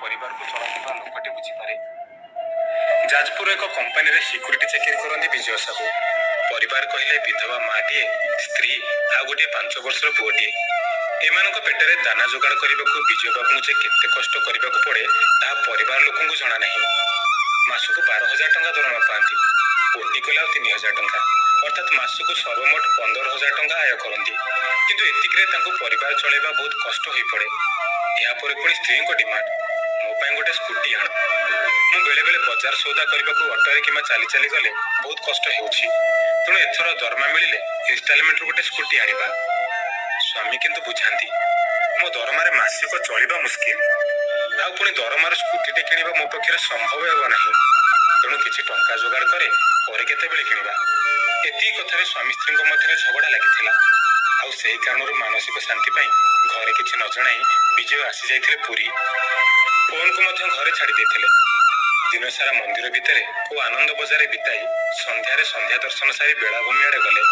ପରିବାରକୁ ଚଳାଉଥିବା ଲୋକଟି ବୁଝିପାରେ। ଯାଜପୁର ଏକ କମ୍ପାନୀରେ ସିକ୍ୟୁରିଟି ଚାକିରି କରନ୍ତି ବିଜୟ ସାହୁ। ପରିବାର କହିଲେ ବିଧବା ମାଟିଏ, ସ୍ତ୍ରୀ ଆଉ ଗୋଟିଏ 5 ବର୍ଷର ପୁଅଟିଏ। ଏମାନଙ୍କ ପେଟରେ ଦାନା ଯୋଗାଡ଼ କରିବାକୁ ବିଜୟ ବାବୁଙ୍କୁ ଯେ କେତେ କଷ୍ଟ କରିବାକୁ ପଡ଼େ ତାହା ପରିବାର ଲୋକଙ୍କୁ ଜଣା ନାହିଁ। ମାସକୁ 12,000 ଟଙ୍କା ଦରମା ପାଆନ୍ତି। ଓଟି କଲେ ଆଉ 3,000 ଟଙ୍କା, ଅର୍ଥାତ୍ ମାସକୁ ସର୍ବମୋଟ 15,000 ଟଙ୍କା ଆୟ କରନ୍ତି। କିନ୍ତୁ ଏତିକିରେ ତାଙ୍କୁ ପରିବାର ଚଳାଇବା ବହୁତ କଷ୍ଟ ହୋଇପଡ଼େ। ଏହାପରେ ପୁଣି ସ୍ତ୍ରୀଙ୍କ ଡିମାଣ୍ଡ, ମୋ ପାଇଁ ଗୋଟେ ସ୍କୁଟି ଆଣ। ମୁଁ ବେଳେବେଳେ ବଜାର ସଉଦା କରିବାକୁ ଅଟୋରେ କିମ୍ବା ଚାଲି ଚାଲି ଗଲେ ବହୁତ କଷ୍ଟ ହେଉଛି। ତେଣୁ ଏଥର ଦରମା ମିଳିଲେ ଇନଷ୍ଟଲମେଣ୍ଟରୁ ଗୋଟେ ସ୍କୁଟି ଆଣିବା। ସ୍ୱାମୀ କିନ୍ତୁ ବୁଝାନ୍ତି, ମୋ ଦରମାରେ ମାସିକ ଚଳିବା ମୁସ୍କିଲ। ଆଉ ପୁଣି ଦରମାର ସ୍କୁଟିଟେ କିଣିବା ମୋ ପକ୍ଷରେ ସମ୍ଭବ ହେବ ନାହିଁ। ତେଣୁ କିଛି ଟଙ୍କା ଯୋଗାଡ଼ କରେ, ପରେ କେତେବେଳେ କିଣିବା। ଏତିକି କଥାରେ ସ୍ୱାମୀ ସ୍ତ୍ରୀଙ୍କ ମଧ୍ୟରେ ଝଗଡ଼ା ଲାଗିଥିଲା। ଆଉ ସେହି କାରଣରୁ ମାନସିକ ଶାନ୍ତି ପାଇଁ ଘରେ କିଛି ନ ଜଣାଇ ବିଜୟ ଆସିଯାଇଥିଲେ ପୁରୀ। ଫୋନକୁ ମଧ୍ୟ ଘରେ ଛାଡ଼ି ଦେଇଥିଲେ। ଦିନସାରା ମନ୍ଦିର ଭିତରେ ଓ ଆନନ୍ଦ ବଜାରରେ ବିତାଇ ସନ୍ଧ୍ୟାରେ ସନ୍ଧ୍ୟା ଦର୍ଶନ ସାରି ବେଳାଭୂମି ଆଡ଼େ ଗଲେ।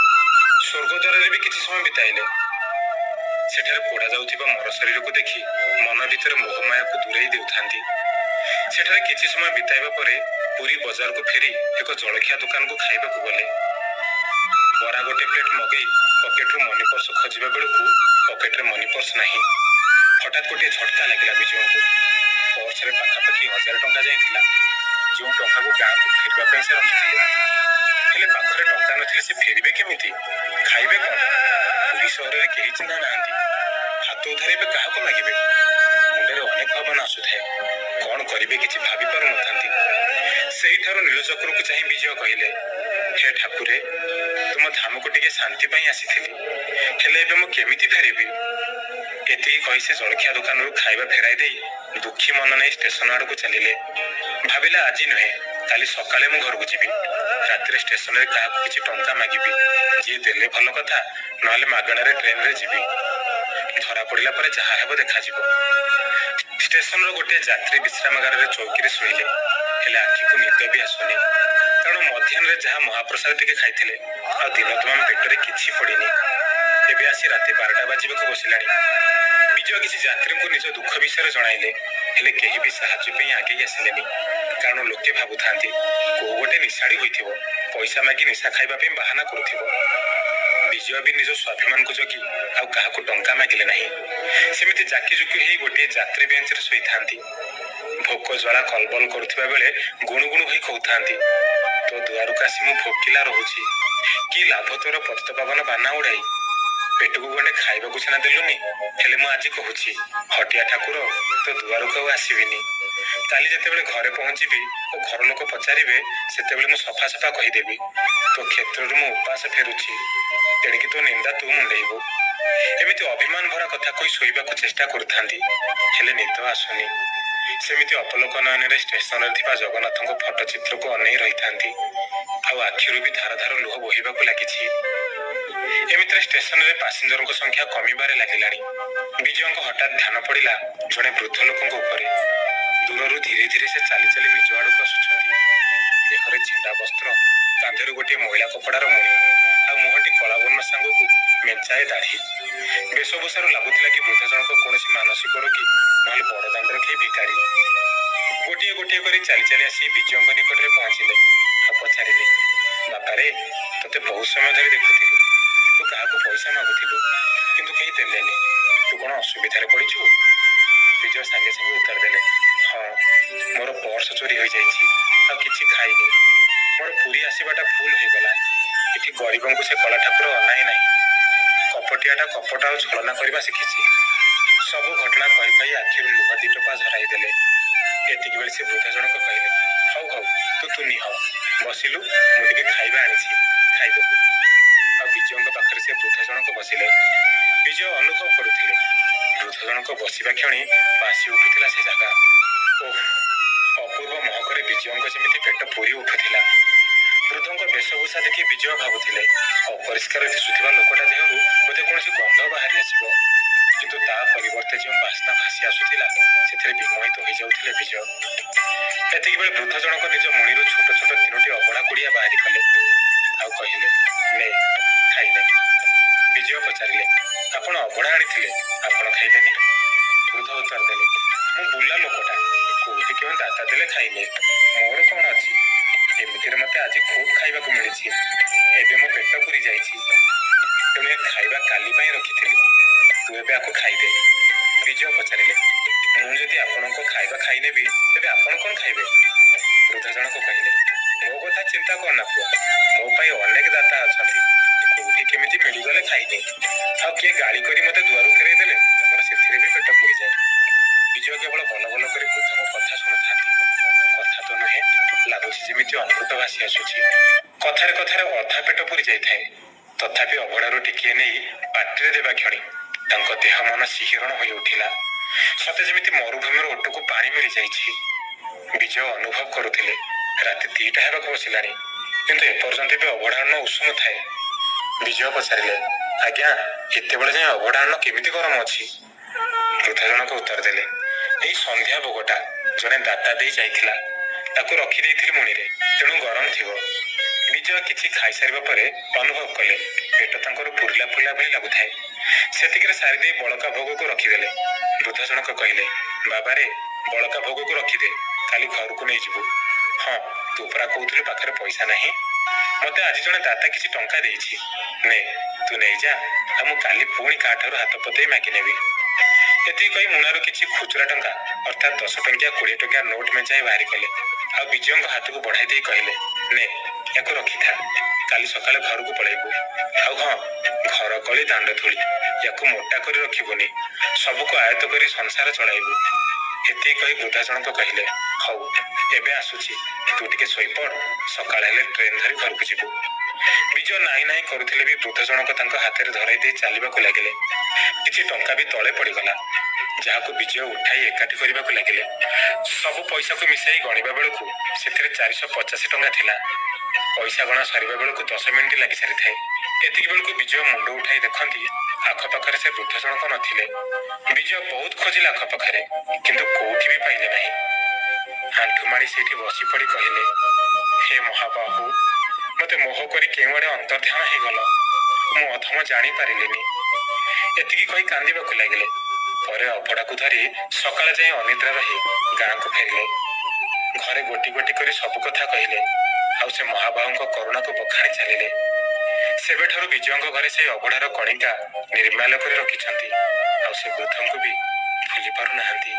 ସ୍ୱର୍ଗଦ୍ୱାରରେ ବି କିଛି ସମୟ ବିତାଇଲେ। ସେଠାରେ ପୋଡ଼ା ଯାଉଥିବା ମର ଶରୀରକୁ ଦେଖି ମନ ଭିତରେ ମୋହମାୟାକୁ ଦୂରେଇ ଦେଉଥାନ୍ତି। ସେଠାରେ କିଛି ସମୟ ବିତାଇବା ପରେ ପୁରୀ ବଜାରକୁ ଫେରି ଏକ ଜଳଖିଆ ଦୋକାନକୁ ଖାଇବାକୁ ଗଲେ। ବରା ଗୋଟେ ପ୍ଲେଟ୍ ମଗେଇ ପକେଟରୁ ମନି ପର୍ସ ଖୋଜିବା ବେଳକୁ ପକେଟରେ ମନି ପର୍ସ ନାହିଁ। ହଠାତ୍ ଗୋଟିଏ ଝଟକା ଲାଗିଲା ବିଜୟଙ୍କୁ। ପର୍ସରେ ପାଖାପାଖି 1,000 ଟଙ୍କା ଯାଇଥିଲା, ଯେଉଁ ଟଙ୍କାକୁ ଗାଁକୁ ଫେରିବା ପାଇଁ ସେ ରଖିଥିଲେ। ହେଲେ ପାଖରେ ଟଙ୍କା ନଥିଲେ ସେ ଫେରିବେ କେମିତି? ଖାଇବେ କ'ଣ? ପୁରୀ ସହରରେ କେହି ଚିହ୍ନା ନାହାନ୍ତି। ହାତ ଉଧାରିବେ କାହାକୁ ମାଗିବେ? ମୁଣ୍ଡରେ ଅନେକ ଭାବନା ଆସୁଥାଏ। କ'ଣ କରିବେ କିଛି ଭାବି ପାରୁନଥାନ୍ତି। ସେଇଠାରୁ ନୀଳଚକ୍ରକୁ ଚାହିଁ ବିଜୟ କହିଲେ, ହେ ଠାକୁରେ, ତୁମ ଧାମକୁ ଟିକେ ଶାନ୍ତି ପାଇଁ ଆସିଥିଲି, ହେଲେ ଏବେ ମୁଁ କେମିତି ଫେରିବି? ଏତିକି କହି ସେ ଜଳଖିଆ ଦୋକାନରୁ ଖାଇବା ଫେରାଇ ଦେଇ ଦୁଃଖୀ ମନ ନେଇ ଷ୍ଟେସନ ଆଡ଼କୁ ଚାଲିଲେ। ଭାବିଲା ଆଜି ନୁହେଁ, କାଲି ସକାଳେ ମୁଁ ଘରକୁ ଯିବି। ରାତିରେ ଷ୍ଟେସନରେ କାହାକୁ କିଛି ଟଙ୍କା ମାଗିବି। ଯିଏ ଦେଲେ ଭଲ କଥା, ନହେଲେ ମାଗଣାରେ ଟ୍ରେନରେ ଯିବି। ଧରା ପଡ଼ିଲା ପରେ ଯାହା ହେବ ଦେଖାଯିବ। ଷ୍ଟେସନର ଗୋଟିଏ ଯାତ୍ରୀ ବିଶ୍ରାମାଗାରରେ ଚୌକିରେ ଶୋଇଲେ। ହେଲେ ଆଖିକୁ ନିଦ ବି ଆସୁନି। କାରଣ ମଧ୍ୟାହ୍ନରେ ଯାହା ମହାପ୍ରସାଦ ଟିକେ ଖାଇଥିଲେ, ଆଉ ଦିନ ତମାମ ପେଟରେ କିଛି ପଡ଼ିନି। ଏବେ ଆସି ରାତି 12ଟା ବାଜିବାକୁ ବସିଲାଣି। ବିଜୟ କିଛି ଯାତ୍ରୀଙ୍କୁ ନିଜ ଦୁଃଖ ବିଷୟରେ ଜଣାଇଲେ। ହେଲେ କେହି ବି ସାହାଯ୍ୟ ପାଇଁ ଆଗେଇ ଆସିଲେନି। କାରଣ ଲୋକେ ଭାବୁଥାନ୍ତି କୋଉ ଗୋଟେ ନିଶାଡ଼ି ହୋଇଥିବ, ପଇସା ମାଗି ନିଶା ଖାଇବା ପାଇଁ ବାହାନା କରୁଥିବ। ବିଜୟ ବି ନିଜ ସ୍ୱାଭିମାନକୁ ଜଗି ଆଉ କାହାକୁ ଟଙ୍କା ମାଗିଲେ ନାହିଁ। ସେମିତି ଜାକିଜୁକି ହେଇ ଗୋଟିଏ ଯାତ୍ରୀ ବେଞ୍ଚରେ ଶୋଇଥାନ୍ତି। ଭୋକ ଜ୍ୱାଳା କଲବଲ କରୁଥିବା ବେଳେ ଗୁଣୁ ଗୁଣୁ ହୋଇ କହୁଥାନ୍ତି, ତୋ ଦୁଆରକୁ ଆସି ମୁଁ ଭୋକିଲା ରହୁଛି, କି ଲାଭ ତୋର ପତିତପାବନ ବାନା ଉଡ଼ାଇ? ପେଟକୁ ଗଣ୍ଡେ ଖାଇବାକୁ ସିନା ଦେଲୁନି, ହେଲେ ମୁଁ ଆଜି କହୁଛି, ହଟିଆ ଠାକୁର, ତୋ ଦୁଆରକୁ ଆଉ ଆସିବିନି। କାଲି ଯେତେବେଳେ ଘରେ ପହଞ୍ଚିବି ଓ ଘର ଲୋକ ପଚାରିବେ, ସେତେବେଳେ ମୁଁ ସଫା ସଫା କହିଦେବି, ତୋ କ୍ଷେତ୍ରରୁ ମୁଁ ଉପାସ ଫେରୁଛି, ତେଣିକି ତୋ ନିନ୍ଦା ତୁ ମୁଣ୍ଡେଇବୁ। ଏମିତି ଅଭିମାନ ଭରା କଥା କହି ଶୋଇବାକୁ ଚେଷ୍ଟା କରୁଥାନ୍ତି। ହେଲେ ନିଦ ଆସୁନି। ସେମିତି ଅପଲୋକ ନୟନରେ ଷ୍ଟେସନରେ ଥିବା ଜଗନ୍ନାଥଙ୍କ ଫଟୋ ଚିତ୍ରକୁ ଅନେଇ ରହିଥାନ୍ତି। ଆଉ ଆଖିରୁ ବି ଧାର ଧାର ଲୁହ ବୋହିବାକୁ ଲାଗିଛି। ଏମିତିରେ ଷ୍ଟେସନରେ ପାସେଞ୍ଜରଙ୍କ ସଂଖ୍ୟା କମିବାରେ ଲାଗିଲାଣି। ବିଜୟଙ୍କ ହଠାତ୍ ଧ୍ୟାନ ପଡ଼ିଲା ଜଣେ ବୃଦ୍ଧ ଲୋକଙ୍କ ଉପରେ। ଦୂରରୁ ଧୀରେ ଧୀରେ ସେ ଚାଲି ଚାଲି ନିଜ ଆଡ଼କୁ ଆସୁଛନ୍ତି। ଦେହରେ ଛିଣ୍ଡା ବସ୍ତ୍ର, କାନ୍ଧରେ ଗୋଟିଏ ମଇଳା କପଡ଼ାର ମୁଣି, ଆଉ ମୁହଁଟି କଳାବର୍ଣ୍ଣ ସାଙ୍ଗକୁ ମେଞ୍ଚାଏ ଦାଢ଼ି। ବେଶଭୂଷାରୁ ଲାଗୁଥିଲା କି ବୃଦ୍ଧ ଜଣକ କୌଣସି ମାନସିକ ରୋଗୀ, ନହେଲେ ବଡ଼ ଦାଣ୍ଡର କେହି ଭିକାରୀ। ଗୋଟିଏ ଗୋଟିଏ କରି ଚାଲି ଚାଲି ଆସି ବିଜୟଙ୍କ ନିକଟରେ ପହଞ୍ଚିଲେ ଆଉ ପଚାରିଲେ, ବାପାରେ, ତୋତେ ବହୁତ ସମୟ ଧରି ଦେଖୁଥିଲି। ତୁ କାହାକୁ ପଇସା ମାଗୁଥିଲୁ, କିନ୍ତୁ କେହି ଦେଲେନି। ତୁ କ'ଣ ଅସୁବିଧାରେ ପଡ଼ିଛୁ? ବିଜୟ ସାଙ୍ଗେ ସାଙ୍ଗେ ଉତ୍ତର ଦେଲେ, ହଁ, ମୋର ପର୍ସ ଚୋରି ହୋଇଯାଇଛି, ଆଉ କିଛି ଖାଇନି। ମୋର ପୁରୀ ଆସିବାଟା ଭୁଲ ହୋଇଗଲା। ଏଠି ଗରିବଙ୍କୁ ସେ କଳା ଠାକୁର ଅନାଏ ନାହିଁ। କପଟିଆଟା କପଟ ଆଉ ଛଳନା କରିବା ଶିଖିଛି। ସବୁ ଘଟଣା କହି କହି ଆଖିରୁ ଲୁହ ଦିଟୋପା ଝରାଇ ଦେଲେ। ଏତିକିବେଳେ ସେ ବୃଦ୍ଧ ଜଣକ କହିଲେ, ହଉ ହଉ, ତୁ ତୁନି ହ, ବସିଲୁ, ମୁଁ ଟିକେ ଖାଇବା ଆଣିଛି, ଖାଇଦେବୁ। ଆଉ ବିଜୟଙ୍କ ପାଖରେ ସେ ବୃଦ୍ଧ ଜଣକ ବସିଲେ। ବିଜୟ ଅନୁଭବ କରୁଥିଲେ, ବୃଦ୍ଧ ଜଣକ ବସିବା କ୍ଷଣି ବାସି ଉଠୁଥିଲା ସେ ଜାଗା। ଓଃ, ଅପୂର୍ବ ମହକରେ ବିଜୟଙ୍କ ଯେମିତି ପେଟ ପୁରି ଉଠୁଥିଲା। ବୃଦ୍ଧଙ୍କ ବେଶଭୂଷା ଦେଖି ବିଜୟ ଭାବୁଥିଲେ, ଅପରିଷ୍କାର ଦିଶୁଥିବା ଲୋକଟା ଦେହରୁ ବୋଧେ କୌଣସି ଗନ୍ଧ ବାହାରି ଆସିବ। କିନ୍ତୁ ତା ପରିବର୍ତ୍ତେ ଯେଉଁ ବାସ୍ନା ଭାସି ଆସୁଥିଲା, ସେଥିରେ ବିମୋହିତ ହୋଇଯାଉଥିଲେ ବିଜୟ। ଏତିକିବେଳେ ବୃଦ୍ଧ ଜଣକ ନିଜ ମୁଣିରୁ ଛୋଟ ଛୋଟ 3ଟି ଅବଢ଼ା କୁଡ଼ିଆ ବାହାରି କଲେ ଆଉ କହିଲେ, ନେ, ଖାଇଲେ। ବିଜୟ ପଚାରିଲେ, ଆପଣ ଅବଢ଼ା ଆଣିଥିଲେ, ଆପଣ ଖାଇଲେନି? ବୃଦ୍ଧ ଉତ୍ତର ଦେଲେ, ମୁଁ ବୁଲା ଲୋକଟା, କେଉଁ ଦାତା ଦେଲେ ଖାଇଲେ, ମୋର କ'ଣ ଅଛି? ଏମିତିରେ ମତେ ଆଜି ଖୁବ୍ ଖାଇବାକୁ ମିଳିଛି। ଏବେ ମୋ ପେଟ ପୁରି ଯାଇଛି। ତେଣୁ ଏ ଖାଇବା କାଲି ପାଇଁ ରଖିଥିଲି। ତୁ ଏବେ ଆକୁ ଖାଇଦେ। ବିଜୟ ପଚାରିଲେ, ମୁଁ ଯଦି ଆପଣଙ୍କ ଖାଇବା ଖାଇନେବି ତେବେ ଆପଣ କ'ଣ ଖାଇବେ? ବୃଦ୍ଧ ଜଣକ କହିଲେ, ମୋ କଥା ଚିନ୍ତା କରନା ପୁଅ। ମୋ ପାଇଁ ଅନେକ ଦାତା ଅଛନ୍ତି। କୋଉଠି କେମିତି ମିଳିଗଲେ ଖାଇଦିଏ। ଆଉ କିଏ ଗାଳି କରି ମତେ ଦୁଆରୁ ଫେରେଇ ଦେଲେ ମୋର ସେଥିରେ ବି ପେଟ ପୁରିଯାଏ। ବିଜୟ କେବଳ ବଲ ବଲ କରି ବୃଦ୍ଧଙ୍କ କଥା ଶୁଣୁଥାନ୍ତି। କଥା ତ ନୁହେଁ, ଲାଗୁଛି ଯେମିତି ଅମୃତ ଭାସି ଆସୁଛି। କଥାରେ କଥାରେ ଅଧା ପେଟ ପୁରି ଯାଇଥାଏ। ତଥାପି ଅଭଡ଼ାରୁ ଟିକିଏ ନେଇ ପାଟିରେ ଦେବା କ୍ଷଣି ତାଙ୍କ ଦେହ ମନ ଶିହରଣ ହୋଇ ଉଠିଲା। ସତେ ଯେମିତି ମରୁଭୂମିର ଓଟକୁ ପାଣି ମିଳିଯାଇଛି। ବିଜୟ ଅନୁଭବ କରୁଥିଲେ ରାତି 2ଟା ହେବାକୁ ବସିଲାଣି, କିନ୍ତୁ ଏପର୍ଯ୍ୟନ୍ତ ବି ଅଭଡ଼ା ଅନ୍ନ ଉଷୁମ ଥାଏ। ବିଜୟ ପଚାରିଲେ, ଆଜ୍ଞା, ଏତେବେଳେ ଯାଏଁ ଅଭଡ଼ା ଅନ୍ନ କେମିତି ଗରମ ଅଛି? ବୃଦ୍ଧ ଜଣକ ଉତ୍ତର ଦେଲେ, ଏଇ ସନ୍ଧ୍ୟା ଭୋଗଟା ଜଣେ ଦାତା ଦେଇ ଯାଇଥିଲା। ତାକୁ ରଖିଦେଇଥିଲି ମୁଣିରେ, ତେଣୁ ଗରମ ଥିବ। ବିଜୟ କିଛି ଖାଇସାରିବା ପରେ ଅନୁଭବ କଲେ ପେଟ ତାଙ୍କର ପୁରିଲା ପୁରିଲା ଭଳି ଲାଗୁଥାଏ। ସେତିକିରେ ସାରିଦେଇ ବଳକା ଭୋଗକୁ ରଖିଦେଲେ। ବୃଦ୍ଧ ଜଣକ କହିଲେ, ବାବାରେ, ବଳକା ଭୋଗକୁ ରଖିଦେ, କାଲି ଘରକୁ ନେଇଯିବୁ। ହଁ, ତୁ ପରା କହୁଥିଲୁ ପାଖରେ ପଇସା ନାହିଁ। ମତେ ଆଜି ଜଣେ ଦାତା କିଛି ଟଙ୍କା ଦେଇଛି। ନେ, ତୁ ନେଇଯା, ଆଉ ମୁଁ କାଲି ପୁଣି କାହାଠାରୁ ହାତ ପତେଇ ମାଗିନେବି। ଏତିକି କହି ମୁଣାରୁ କିଛି ଖୁଚୁରା ଟଙ୍କା ଅର୍ଥାତ୍ 10 ଟଙ୍କିଆ 20 ଟଙ୍କିଆ ନୋଟ୍ ମେଞ୍ଚାଏ ବାହାରି କଲେ। ଆଉ ବିଜୟଙ୍କ ହାତକୁ ବଢ଼ାଇ ଦେଇ କହିଲେ, ନେ, ୟାକୁ ରଖିଥା, କାଲି ସକାଳେ ଘରକୁ ପଳେଇବୁ। ଆଉ ହଁ, ଘର କଳି ଦାଣ୍ଡ ଧୂଳି, ୟାକୁ ମୋଟା କରି ରଖିବୁନି। ସବୁକୁ ଆୟତ୍ତ କରି ସଂସାର ଚଳାଇବୁ। ଏତିକି କହି ବୃଦ୍ଧା ଜଣକ କହିଲେ, ହଉ, ଏବେ ଆସୁଛି, ତୁ ଟିକେ ଶୋଇପଡ଼, ସକାଳ ହେଲେ ଟ୍ରେନ୍ ଧରି ଘରକୁ ଯିବୁ। ବିଜୟ ନାହିଁ ନାହିଁ କରୁଥିଲେ ବି ବୃଦ୍ଧ ଜଣକ ତାଙ୍କ ହାତରେ ଧରାଇ ଦେଇ ଚାଲିବାକୁ ଲାଗିଲେ। କିଛି ଟଙ୍କା ବି ତଳେ ପଡ଼ିଗଲା, ଯାହାକୁ ବିଜୟ ଉଠାଇ ଏକାଠି କରିବାକୁ ଲାଗିଲେ। ସବୁ ପଇସାକୁ ମିଶାଇ ଗଣିବା ବେଳକୁ ସେଥିରେ 450 ଟଙ୍କା ଥିଲା। ପଇସା ଗଣା ସରିବା ବେଳକୁ 10 ମିନିଟ୍ ଲାଗି ସାରିଥାଏ। ଏତିକି ବେଳକୁ ବିଜୟ ମୁଣ୍ଡ ଉଠାଇ ଦେଖନ୍ତି ଆଖପାଖରେ ସେ ବୃଦ୍ଧ ଜଣକ ନଥିଲେ। ବିଜୟ ବହୁତ ଖୋଜିଲେ ଆଖପାଖରେ, କିନ୍ତୁ କୋଉଠି ବି ପାଇଲେ ନାହିଁ। ଆଣ୍ଠୁ ମାଡ଼ି ସେଇଠି ବସି ପଡ଼ି କହିଲେ, ହେ ମହାବାହୁ, ମତେ ମୋହ କରି କେଉଁଆଡ଼େ ଅନ୍ତର୍ଧ୍ୟାନ ହେଇଗଲ। ମୁଁ ଅଧମ ଜାଣିପାରିଲିନି। ଏତିକି କହି କାନ୍ଦିବାକୁ ଲାଗିଲେ। ପରେ ଅଭଡ଼ାକୁ ଧରି ସକାଳେ ଯାଇ ଅନିଦ୍ରା ରହି ଗାଁକୁ ଫେରିଲେ। ଘରେ ଗୋଟି ଗୋଟି କରି ସବୁ କଥା କହିଲେ, ଆଉ ସେ ମହାବାହୁଙ୍କ କରୁଣାକୁ ବଖାଣି ଚାଲିଲେ। ସେବେଠାରୁ ବିଜୟଙ୍କ ଘରେ ସେଇ ଅଭଡ଼ାର କଣିକା ନିର୍ମାଲ୍ୟ କରି ରଖିଛନ୍ତି, ଆଉ ସେ ବୃଦ୍ଧଙ୍କୁ ବି ଭୁଲି ପାରୁନାହାନ୍ତି।